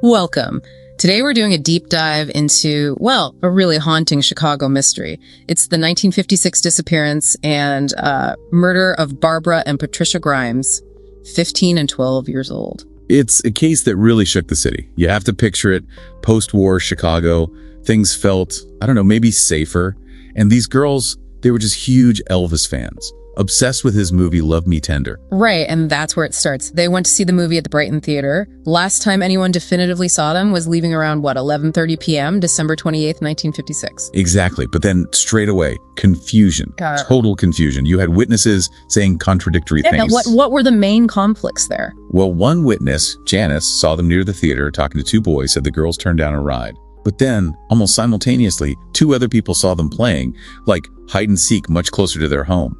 Welcome. Today we're doing a deep dive into, well, a really haunting Chicago mystery. It's the 1956 disappearance and murder of Barbara and Patricia Grimes, 15 and 12 years old. It's a case that really shook the city. You have to picture it, post-war Chicago. Things felt, maybe safer. And these girls, they were just huge Elvis fans, obsessed with his movie Love Me Tender. Right, and that's where it starts. They went to see the movie at the Brighton Theater. Last time anyone definitively saw them was leaving around, 11:30 p.m., December 28th, 1956. Exactly, but then straight away, confusion, total confusion. You had witnesses saying contradictory things. What were the main conflicts there? Well, one witness, Janice, saw them near the theater talking to two boys, said the girls turned down a ride. But then, almost simultaneously, two other people saw them playing, like hide and seek much closer to their home.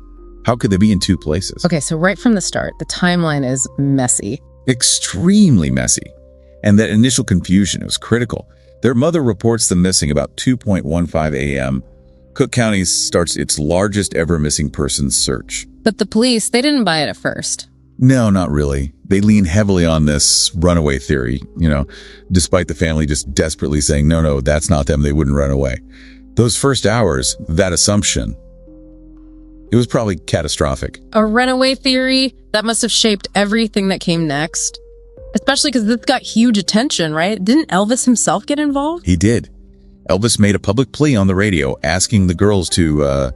How could they be in two places? Okay, so right from the start, the timeline is messy. Extremely messy. And that initial confusion was critical. Their mother reports them missing about 2:15 a.m. Cook County starts its largest ever missing persons search. But the police, they didn't buy it at first. No, not really. They lean heavily on this runaway theory, despite the family just desperately saying, no, that's not them. They wouldn't run away. Those first hours, that assumption, it was probably catastrophic. A runaway theory that must have shaped everything that came next. Especially because this got huge attention, right? Didn't Elvis himself get involved? He did. Elvis made a public plea on the radio asking the girls to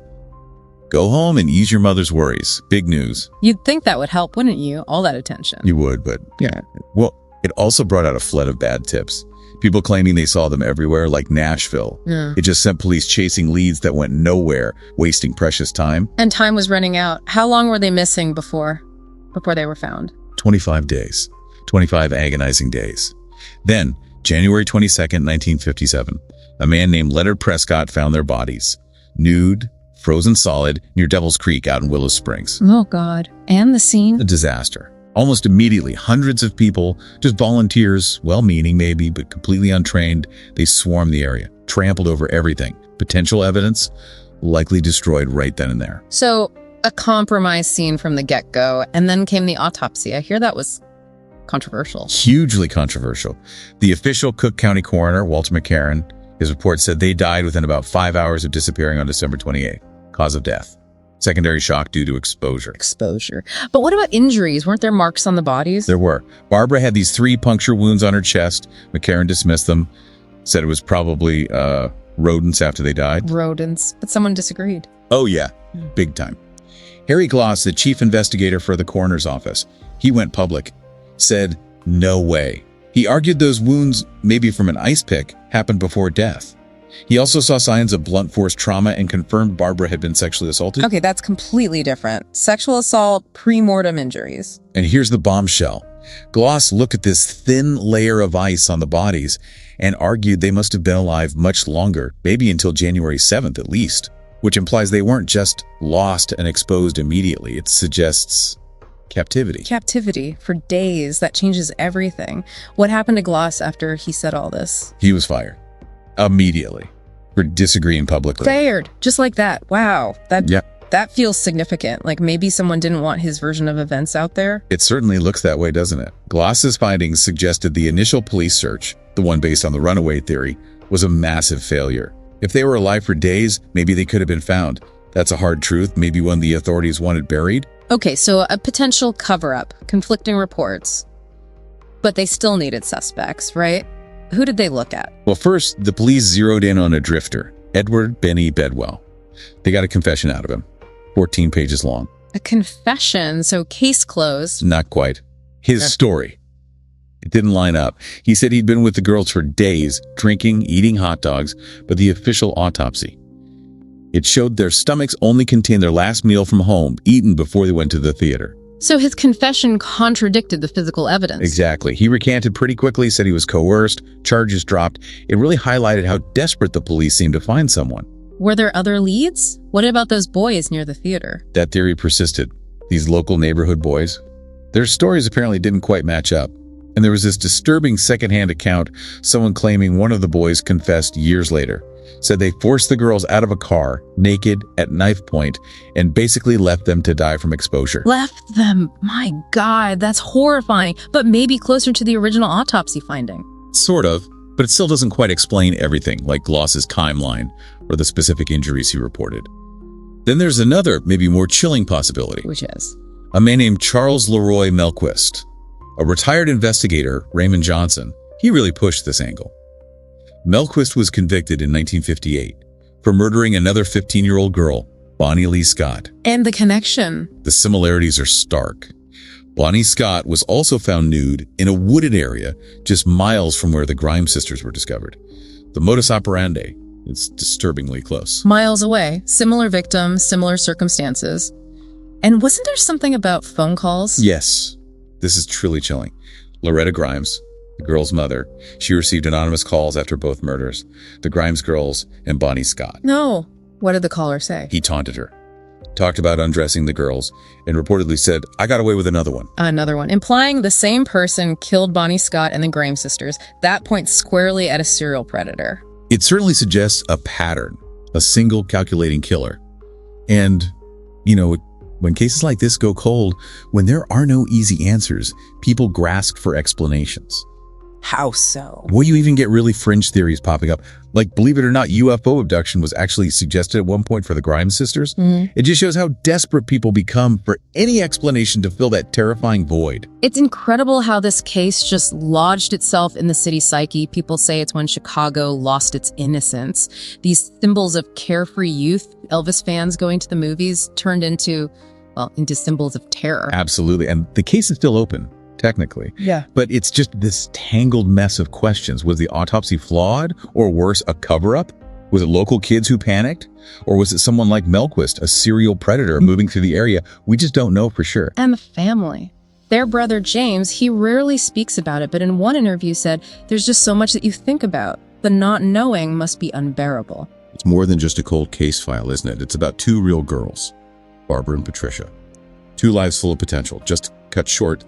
go home and ease your mother's worries. Big news. You'd think that would help, wouldn't you? All that attention. You would, but yeah. Well, it also brought out a flood of bad tips. People claiming they saw them everywhere, like Nashville. Yeah. It just sent police chasing leads that went nowhere, wasting precious time. And time was running out. How long were they missing before they were found? 25 days. 25 agonizing days. Then, January 22nd, 1957, a man named Leonard Prescott found their bodies. Nude, frozen solid, near Devil's Creek out in Willow Springs. Oh, God. And the scene? A disaster. Almost immediately, hundreds of people, just volunteers, well-meaning maybe, but completely untrained, they swarmed the area, trampled over everything. Potential evidence, likely destroyed right then and there. So, a compromise scene from the get-go, and then came the autopsy. I hear that was controversial. Hugely controversial. The official Cook County coroner, Walter McCarran, his report said they died within about 5 hours of disappearing on December 28th. Cause of death: secondary shock due to exposure. But what about injuries? Weren't there marks on the bodies? There were. Barbara had these 3 puncture wounds on her chest. McCarran dismissed them, said it was probably rodents after they died. Rodents. But someone disagreed. Oh yeah, big time. Harry Gloss, the chief investigator for the coroner's office, he went public, said no way. He argued those wounds, maybe from an ice pick, happened before death. He also saw signs of blunt force trauma and confirmed Barbara had been sexually assaulted. Okay, that's completely different. Sexual assault, pre-mortem injuries. And here's the bombshell. Gloss looked at this thin layer of ice on the bodies and argued they must have been alive much longer, maybe until January 7th at least, which implies they weren't just lost and exposed immediately. It suggests captivity. Captivity for days. That changes everything. What happened to Gloss after he said all this? He was fired. Immediately. For disagreeing publicly. Fired. Just like that. Wow. That feels significant. Like maybe someone didn't want his version of events out there. It certainly looks that way, doesn't it? Gloss's findings suggested the initial police search, the one based on the runaway theory, was a massive failure. If they were alive for days, maybe they could have been found. That's a hard truth. Maybe one the authorities wanted buried. Okay, so a potential cover-up, conflicting reports. But they still needed suspects, right? Who did they look at? Well, first, the police zeroed in on a drifter, Edward Benny Bedwell. They got a confession out of him, 14 pages long. A confession, so case closed. Not quite. His story. It didn't line up. He said he'd been with the girls for days, drinking, eating hot dogs, but the official autopsy, it showed their stomachs only contained their last meal from home, eaten before they went to the theater. So his confession contradicted the physical evidence. Exactly. He recanted pretty quickly, said he was coerced, charges dropped. It really highlighted how desperate the police seemed to find someone. Were there other leads? What about those boys near the theater? That theory persisted. These local neighborhood boys, their stories apparently didn't quite match up. And there was this disturbing secondhand account, someone claiming one of the boys confessed years later. Said they forced the girls out of a car, naked, at knife point, and basically left them to die from exposure. Left them? My God, that's horrifying. But maybe closer to the original autopsy finding. Sort of, but it still doesn't quite explain everything, like Gloss's timeline or the specific injuries he reported. Then there's another, maybe more chilling possibility. Which is? A man named Charles Leroy Melquist. A retired investigator, Raymond Johnson, he really pushed this angle. Melquist was convicted in 1958 for murdering another 15-year-old girl, Bonnie Lee Scott. And the connection. The similarities are stark. Bonnie Scott was also found nude in a wooded area just miles from where the Grimes sisters were discovered. The modus operandi is disturbingly close. Miles away, similar victims, similar circumstances. And wasn't there something about phone calls? Yes, this is truly chilling. Loretta Grimes, the girl's mother, she received anonymous calls after both murders, the Grimes girls and Bonnie Scott. No. What did the caller say? He taunted her, talked about undressing the girls, and reportedly said, "I got away with another one." Another one. Implying the same person killed Bonnie Scott and the Grimes sisters. That points squarely at a serial predator. It certainly suggests a pattern, a single calculating killer. And, when cases like this go cold, when there are no easy answers, people grasp for explanations. How so? Well, you even get really fringe theories popping up. Like, believe it or not, UFO abduction was actually suggested at one point for the Grimes sisters. It just shows how desperate people become for any explanation to fill that terrifying void. It's incredible how this case just lodged itself in the city psyche. People say it's when Chicago lost its innocence. These symbols of carefree youth, Elvis fans going to the movies, turned into symbols of terror. Absolutely. And the case is still open, technically. Yeah. But it's just this tangled mess of questions. Was the autopsy flawed, or worse, a cover-up? Was it local kids who panicked? Or was it someone like Melquist, a serial predator moving through the area? We just don't know for sure. And the family. Their brother James, he rarely speaks about it, but in one interview said, "There's just so much that you think about. The not knowing must be unbearable." It's more than just a cold case file, isn't it? It's about two real girls, Barbara and Patricia. Two lives full of potential, just cut short.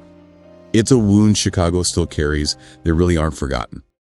It's a wound Chicago still carries. They really aren't forgotten.